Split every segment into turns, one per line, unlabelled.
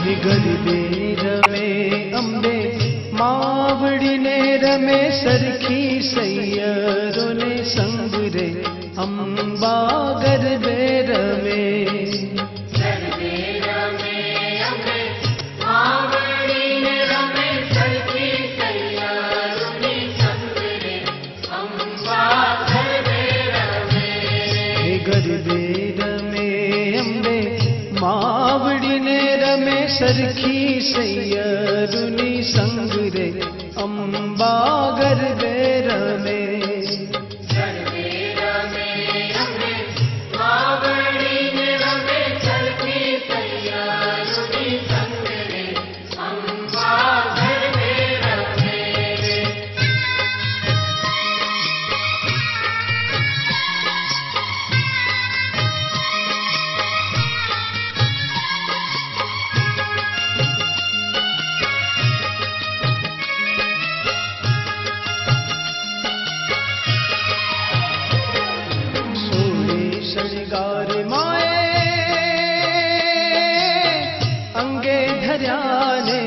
हे गरबे रमे अंबे मावड़ी ने रमे सरखी सैयरो ने संग रे अंबा गरबे रमे गरबे रमे अंबे मावड़ी ने रमे सरखी सैयरुनी संग रे अंबा गरबे रमे शृंगार माए अंगे धर्याने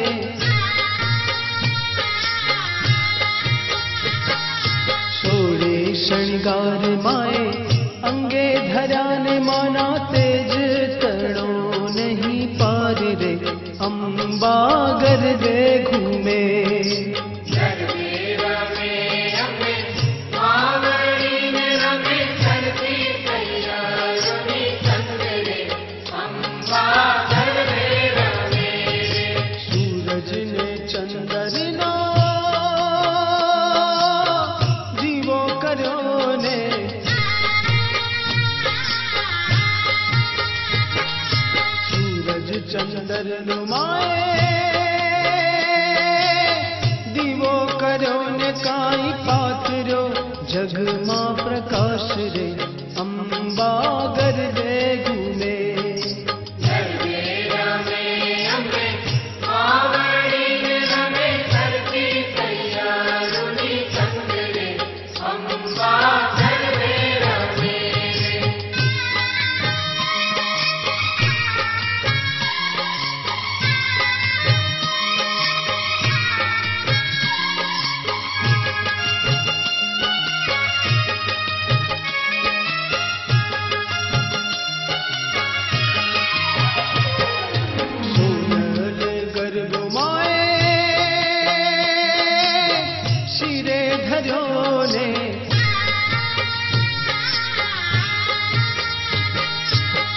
सोरे शृंगार माए अंगे धर्याने माना तेज तड़ो नहीं पार रे अंबा गरबे घूमे चंदरना जीवो करो ने सूरज चंदर नुमाए दीवो करो ने काई पात्रो जग मां प्रकाश रे अंबा गरबे घूमे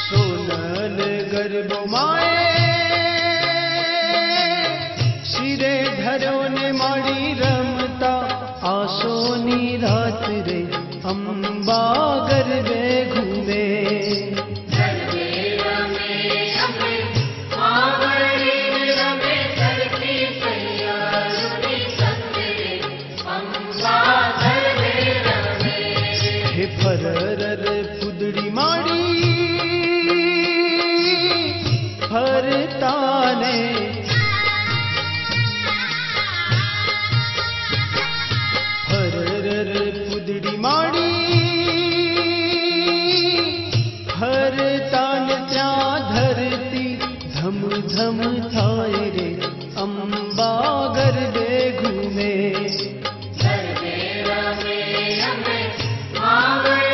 सोनल गरबो माए सिरे धरो ने माड़ी रमता आसोनी रात रे अंबा गरबे घूमे हे फरर पुदड़ी माड़ी फरताने फरर पुदड़ी माड़ी फरतान त्या धरती धम धम थाए रे अंबा गरबे घूमे
गरबे रमे अंबे मावड़ी